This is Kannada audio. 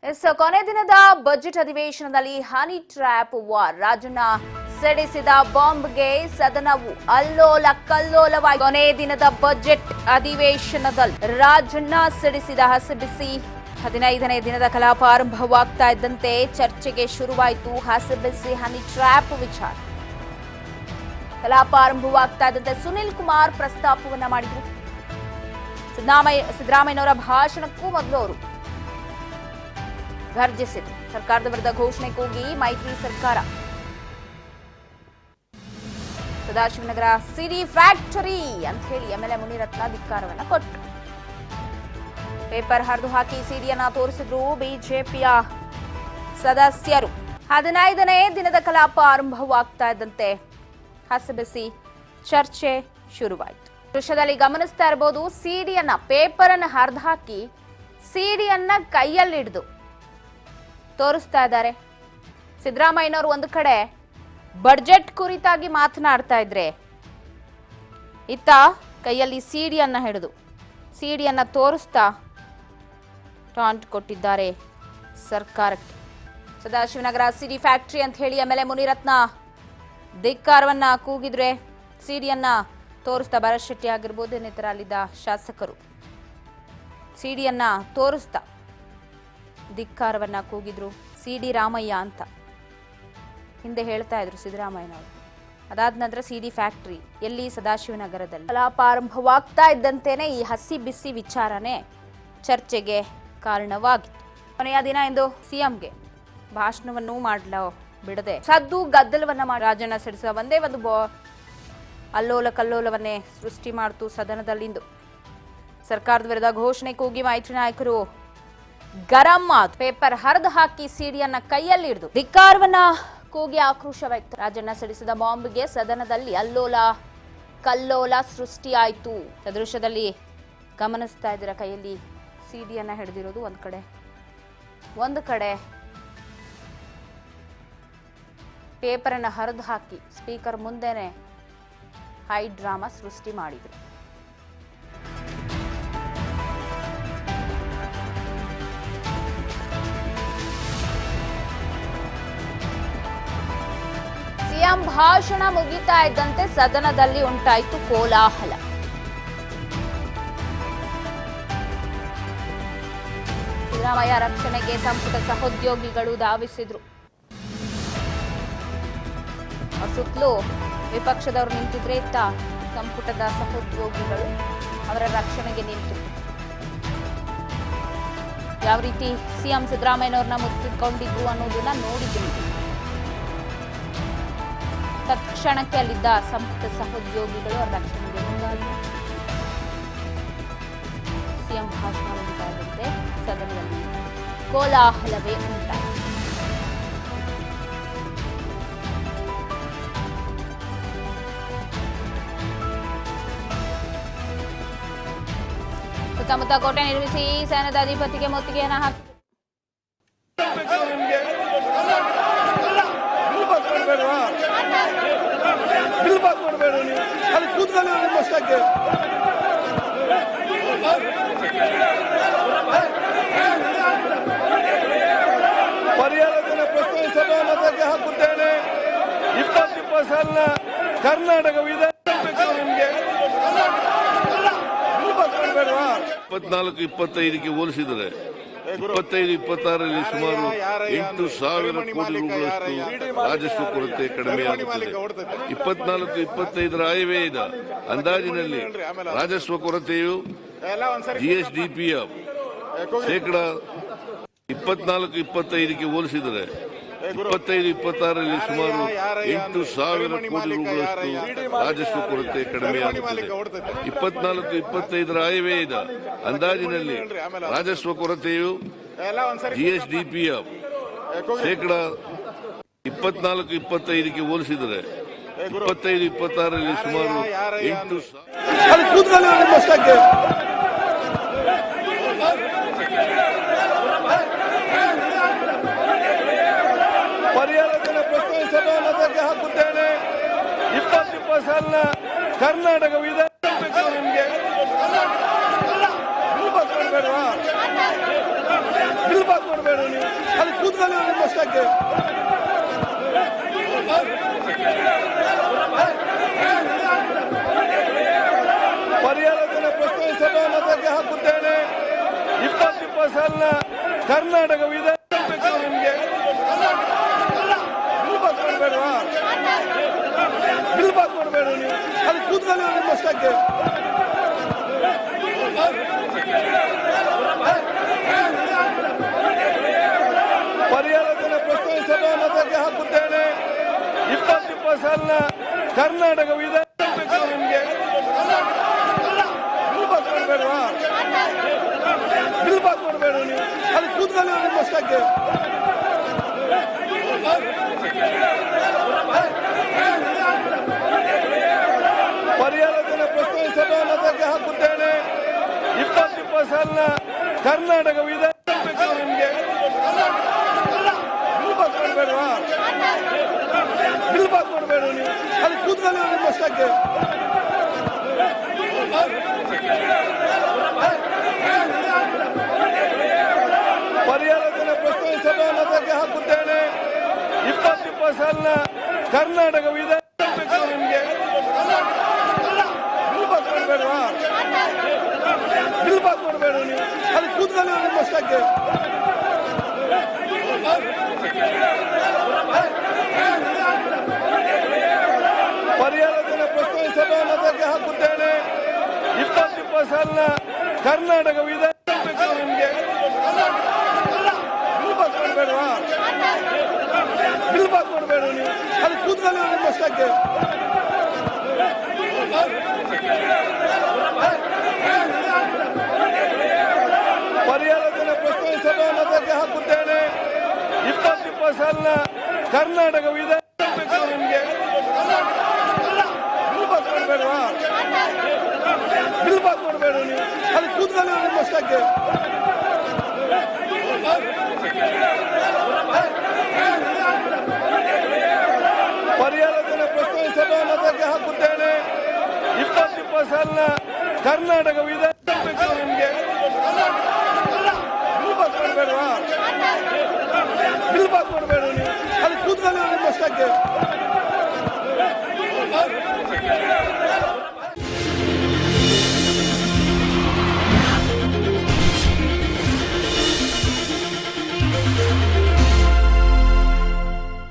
ಕೊನೆ ದಿನದ ಬಜೆಟ್ ಅಧಿವೇಶನದಲ್ಲಿ ಹನಿ ಟ್ರ್ಯಾಪ್ ವಾರ್ ರಾಜಣ್ಣ ಸಿಡಿಸಿದ ಬಾಂಬ್ಗೆ ಸದನವು ಅಲ್ಲೋಲ ಕಲ್ಲೋಲವಾಗಿ ಕೊನೆ ದಿನದ ಬಜೆಟ್ ಅಧಿವೇಶನದಲ್ಲಿ ರಾಜಣ್ಣ ಸಿಡಿಸಿದ ಹಸಿಬಿಸಿ 15ನೇ ದಿನದ ಕಲಾಪ ಆರಂಭವಾಗ್ತಾ ಇದ್ದಂತೆ ಚರ್ಚೆಗೆ ಶುರುವಾಯಿತು ಹಸಿಬಿಸಿ ಹನಿ ಟ್ರ್ಯಾಪ್ ವಿಚಾರ. ಕಲಾಪ ಆರಂಭವಾಗ್ತಾ ಇದ್ದಂತೆ ಸುನಿಲ್ ಕುಮಾರ್ ಪ್ರಸ್ತಾಪವನ್ನ ಮಾಡಿದ್ರು. ಸಿದ್ದರಾಮಯ್ಯನವರ ಭಾಷಣಕ್ಕೂ ಮೊದಲು ಅವರು ಗರ್ಜಿಸಿದ್ರು. ಸರ್ಕಾರದ ವಿರುದ್ಧ ಘೋಷಣೆ ಕೂಗಿ ಮೈತ್ರಿ ಸರ್ಕಾರ. ಸದಾಶಿವನಗರ ಸಿಡಿ ಫ್ಯಾಕ್ಟರಿ ಅಂತ ಹೇಳಿ ಎಂಎಲ್ಎ ಮುನಿರತ್ನ ಧಿಕ್ಕಾರವನ್ನ ಕೊಟ್ಟರು. ಪೇಪರ್ ಹರಿದು ಹಾಕಿ ಸಿಡಿಯನ್ನ ತೋರಿಸಿದ್ರು ಬಿಜೆಪಿಯ ಸದಸ್ಯರು. 15ನೇ ದಿನದ ಕಲಾಪ ಆರಂಭವಾಗ್ತಾ ಇದ್ದಂತೆ ಹಸಬಿಸಿ ಚರ್ಚೆ ಶುರುವಾಯಿತು. ದೃಶ್ಯದಲ್ಲಿ ಗಮನಿಸ್ತಾ ಇರಬಹುದು, ಸಿಡಿಯನ್ನ ಪೇಪರ್ ಅನ್ನು ಹರಿದು ಹಾಕಿ ಸಿಡಿಯನ್ನ ಕೈಯಲ್ಲಿ ಹಿಡಿದು ತೋರಿಸ್ತಾ ಇದ್ದಾರೆ. ಸಿದ್ದರಾಮಯ್ಯನವರು ಒಂದು ಕಡೆ ಬಡ್ಜೆಟ್ ಕುರಿತಾಗಿ ಮಾತನಾಡ್ತಾ ಇದ್ರೆ, ಇತ್ತ ಕೈಯಲ್ಲಿ ಸಿಡಿಯನ್ನ ಹಿಡಿದು ಸಿಡಿಯನ್ನ ತೋರಿಸ್ತಾ ಟಾಂಟ್ ಕೊಟ್ಟಿದ್ದಾರೆ ಸರ್ಕಾರಕ್ಕೆ. ಸದಾಶಿವನಗರ ಸಿಡಿ ಫ್ಯಾಕ್ಟರಿ ಅಂತ ಹೇಳಿ ಎಂಎಲ್ಎ ಮುನಿರತ್ನ ಧಿಕ್ಕಾರವನ್ನ ಕೂಗಿದ್ರೆ, ಸಿಡಿಯನ್ನ ತೋರಿಸ್ತಾ ಭರತ್ ಶೆಟ್ಟಿ ಆಗಿರ್ಬೋದು ಇನ್ನಿತರ ಅಲ್ಲಿದ್ದ ಶಾಸಕರು ಸಿಡಿಯನ್ನ ತೋರಿಸ್ತಾ ಧಿಕ್ಕಾರವನ್ನ ಕೂಗಿದ್ರು. ಸಿಡಿ ರಾಮಯ್ಯ ಅಂತ ಹಿಂದೆ ಹೇಳ್ತಾ ಇದ್ರು ಸಿದ್ದರಾಮಯ್ಯನವರು. ಅದಾದ ನಂತರ ಸಿಡಿ ಫ್ಯಾಕ್ಟರಿ ಎಲ್ಲಿ ಸದಾಶಿವನಗರದಲ್ಲಿ. ಕಲಾಪ ಆರಂಭವಾಗ್ತಾ ಇದ್ದಂತೆಯೇ ಈ ಹಸಿ ಬಿಸಿ ವಿಚಾರನೆ ಚರ್ಚೆಗೆ ಕಾರಣವಾಗಿತ್ತು. ಕೊನೆಯ ದಿನ ಎಂದು ಸಿಎಂಗೆ ಭಾಷಣವನ್ನು ಮಾಡಲು ಬಿಡದೆ ಸದ್ದು ಗದ್ದಲವನ್ನ ಮಾಡಿ ರಾಜಣ್ಣ ಸಿಡಿಸುವ ಒಂದೇ ಒಂದು ಅಲ್ಲೋಲ ಕಲ್ಲೋಲವನ್ನೇ ಸೃಷ್ಟಿ ಮಾಡಿತು ಸದನದಲ್ಲಿಂದು. ಸರ್ಕಾರದ ವಿರುದ್ಧ ಘೋಷಣೆ ಕೂಗಿ ಮೈತ್ರಿ ನಾಯಕರು ಗರಂ ಆದ ಪೇಪರ್ ಹರಿದು ಹಾಕಿ ಸಿಡಿಯನ್ನ ಕೈಯಲ್ಲಿ ಹಿಡಿದು ಧಿಕ್ಕಾರವನ್ನ ಕೂಗಿ ಆಕ್ರೋಶ ವ್ಯಕ್ತ. ರಾಜಣ್ಣ ಸಿಡಿಸಿದ ಬಾಂಬ್ಗೆ ಸದನದಲ್ಲಿ ಅಲ್ಲೋಲ ಕಲ್ಲೋಲ ಸೃಷ್ಟಿಯಾಯಿತು. ಸದೃಶ್ಯದಲ್ಲಿ ಗಮನಿಸ್ತಾ ಇದ್ದೀರಾ, ಕೈಯಲ್ಲಿ ಸಿಡಿಯನ್ನ ಹಿಡಿದಿರೋದು ಒಂದು ಕಡೆ ಪೇಪರ್ ಅನ್ನು ಹರಿದು ಹಾಕಿ ಸ್ಪೀಕರ್ ಮುಂದೆನೆ ಹೈ ಡ್ರಾಮಾ ಸೃಷ್ಟಿ ಮಾಡಿದ್ರು. ಸಿಎಂ ಭಾಷಣ ಮುಗಿತಾ ಇದ್ದಂತೆ ಸದನದಲ್ಲಿ ಉಂಟಾಯಿತು ಕೋಲಾಹಲ. ಸಿದ್ದರಾಮಯ್ಯ ರಕ್ಷಣೆಗೆ ಸಂಪುಟ ಸಹೋದ್ಯೋಗಿಗಳು ಧಾವಿಸಿದ್ರು. ಸುತ್ತಲೂ ವಿಪಕ್ಷದವರು ನಿಂತಿದ್ರೆ, ಇತ್ತ ಸಂಪುಟದ ಸಹೋದ್ಯೋಗಿಗಳು ಅವರ ರಕ್ಷಣೆಗೆ ನಿಂತರು. ಯಾವ ರೀತಿ ಸಿಎಂ ಸಿದ್ದರಾಮಯ್ಯನವ್ರನ್ನ ಮುತ್ತಿಕೊಂಡಿದ್ರು ಅನ್ನೋದನ್ನ ನೋಡಿದ್ರು. ತಕ್ಷಣಕ್ಕೆ ಅಲ್ಲಿದ್ದ ಸಂಪುಟ ಸಹೋದ್ಯೋಗಿಗಳು ಅವರ ರಕ್ಷಣೆಗೆ ಮುಂದಾದರು. ಸಿಎಂ ಭಾಷಣ ಮುಗಿದಾದಂತೆ ಸದನದಲ್ಲಿ ಕೋಲಾಹಲವೇ ಉಂಟಾಯಿತು. ಸುತ್ತಮುತ್ತ ಕೋಟೆ ನಿರ್ಮಿಸಿ ಸೈನ್ಯದ ಅಧಿಪತಿಗೆ ಮುತ್ತಿಗೆಯನ್ನು ಹಾಕಿ ಪರಿಹಾರವನ್ನು ಪ್ರಸ್ತುತ ಸಭಾಮತಕ್ಕೆ ಹಾಕುತ್ತೇನೆ. 2020 ಸಾಲಿನ ಕರ್ನಾಟಕ ವಿಧಾನಸಭೆಗೆ 24-25ಕ್ಕೆ ಹೋಲಿಸಿದರೆ 25-26ರಲ್ಲಿ ಸುಮಾರು 8,000 ಕೋಟಿ ರೂಪಾಯಿಗಳಷ್ಟು ರಾಜಸ್ವ ಕೊರತೆ ಕಡಿಮೆಯಾಗುತ್ತದೆ. 24-25ರ ಆಯವ್ಯಯದ ಅಂದಾಜಿನಲ್ಲಿ ರಾಜಸ್ವ ಕೊರತೆಯು ಜಿಎಸ್ಡಿಪಿಯ ಶೇಕಡಾ 24-25ಕ್ಕೆ ಹೋಲಿಸಿದರೆ 25-26ರಲ್ಲಿ ಸುಮಾರು 8,000 ಕೋಟಿ ರೂಪಾಯಿಗಳಷ್ಟು ರಾಜಸ್ವ ಕೊರತೆ ಕಡಿಮೆಯಾಗುತ್ತದೆ. 24-25ರ ಆಯವ್ಯಯದ ಅಂದಾಜಿನಲ್ಲಿ ರಾಜಸ್ವ ಕೊರತೆಯು ಜಿಎಸ್ಡಿಪಿಯ ಶೇಕಡಾ 24-25ಕ್ಕೆ ಹೋಲಿಸಿದರೆ 25-26ರಲ್ಲಿ ಸುಮಾರು 8,000 ಪರಿಹಾರವನ್ನು ಪ್ರಸ್ತುತ ಸಭಾಮತಕ್ಕೆ ಹಾಕುತ್ತೇನೆ. 2020 ಸಾಲಿನ ಕರ್ನಾಟಕ ವಿಧಾನಸಭೆಗೆ ಪಾಸ್ ಮಾಡಬೇಡ ನೀವು ಅಲ್ಲಿ ಕೂತ್ಕೊಳ್ಳಿ ನಿಮ್ಮಷ್ಟಕ್ಕೆ. ಪರಿಹಾರ ಧನ ಪ್ರಸ್ತಾವಿಸಲು ಮತಕ್ಕೆ ಹಾಕುತ್ತೇನೆ. 20 ಸಾಲಿನ ಕರ್ನಾಟಕ ವಿಧಾನ ಬೇಕು ನಿಮಗೆ. ಬಿಲ್ ಪಾಸ್ ಮಾಡಬೇಡವಾ? ಬಿಲ್ ಪಾಸ್ ಮಾಡಬೇಡ ನೀವು ಅಲ್ಲಿ ಕೂತ್ಕೊಳ್ಳಿ ನಿಮ್ಮಷ್ಟಕ್ಕೆ. ಪರಿಹಾರ ಧನ ಪ್ರಸ್ತಾವಿಸಲು ಮತಕ್ಕೆ ಹಾಕುತ್ತೇನೆ. 20 ಸಾಲಿನ ಕರ್ನಾಟಕ ವಿಧಾನ ಬೇಕು ನಿಮಗೆ. ಬಿಲ್ ಪಾಸ್ ಮಾಡಬೇಡವಾ? ಬಿಲ್ ಪಾಸ್ ಮಾಡಬೇಡ ನೀವು ಅಲ್ಲಿ ಕೂತ್ಕೊಳ್ಳಿ ನಿಮ್ಮಷ್ಟಕ್ಕೆ. ಪರಿಹಾರ ಧನ ಪ್ರಸ್ತಾವಿಸಲು ಮತಕ್ಕೆ ಹಾಕುತ್ತೇನೆ. 20 ಸಾಲಿನ ಕರ್ನಾಟಕ ವಿಧಾನ ಬೇಕು ನಿಮಗೆ. ಬಿಲ್ ಪಾಸ್ ಮಾಡಬೇಡವಾ? ಬಿಲ್ ಪಾಸ್ ಮಾಡಬೇಡ ನೀವು ಅಲ್ಲಿ ಕೂತ್ಕೊಳ್ಳಿ ನಿಮ್ಮಷ್ಟಕ್ಕೆ. ಪರಿಹಾರ ಧನ ಪ್ರಸ್ತಾವಿಸಲು ಮತಕ್ಕೆ ಹಾಕುತ್ತೇನೆ. 20 ಸಾಲಿನ ಕರ್ನಾಟಕ ವಿಧಾನ ಬೇಕು ನಿಮಗೆ. ಬಿಲ್ ಪಾಸ್ ಮಾಡಬೇಡವಾ? ಬಿಲ್ ಪಾಸ್ ಮಾಡಬೇಡ ನೀವು ಅಲ್ಲಿ ಕೂತ್ಕೊಳ್ಳಿ ನಿಮ್ಮಷ್ಟಕ್ಕೆ. ಪರಿಹಾರ ಧನ ಪ್ರಸ್ತಾವಿಸಲು ಮತಕ್ಕೆ ಹಾಕುತ್ತೇನೆ. 20 ಸಾಲಿನ ಕರ್ನಾಟಕ ವಿಧಾನ ಬೇಕು ನಿಮಗೆ. ಬಿಲ್ ಪಾಸ್ ಮಾಡಬೇಡವಾ? ಬಿಲ್ ಪಾಸ್ ಮಾಡಬೇಡ ನೀವು ಅಲ್ಲಿ ಕೂತ್ಕೊಳ್ಳಿ ನಿಮ್ಮಷ್ಟಕ್ಕೆ. ಪರಿಹಾರ ಧನ ಪ್ರಸ್ತಾವಿಸಲು ಮತಕ್ಕೆ ಹಾಕುತ್ತೇನೆ. 20 ಸಾಲಿನ ಕರ್ನಾಟಕ ವಿಧಾನ ಬೇಕು ನಿಮಗೆ. ಬಿಲ್ ಪಾಸ್ ಮಾಡಬೇಡವಾ? ಬಿಲ್ ಪಾಸ್ ಮಾಡಬೇಡ ನೀವು ಅಲ್ಲಿ ಕೂತ್ಕೊಳ್ಳಿ ನಿಮ್ಮಷ್ಟಕ್ಕೆ. ಪರಿಹಾರ ಧನ ಪ್ರಸ್ತಾವಿಸಲು ಮತಕ್ಕೆ ಹಾಕುತ್ತೇನೆ. 20 ಸಾಲಿನ ಕರ್ನಾಟಕ ವಿಧಾನ ಬೇಕು ನಿಮಗೆ. ಬಿಲ್ ಪಾಸ್ ಮಾಡಬೇಡವಾ? ಬಿಲ್ ಪಾಸ್ ಮಾಡಬೇಡ ನೀವು ಅಲ್ಲಿ ಕೂತ್ಕೊಳ್ಳಿ ನಿಮ್ಮಷ್ಟಕ್ಕೆ.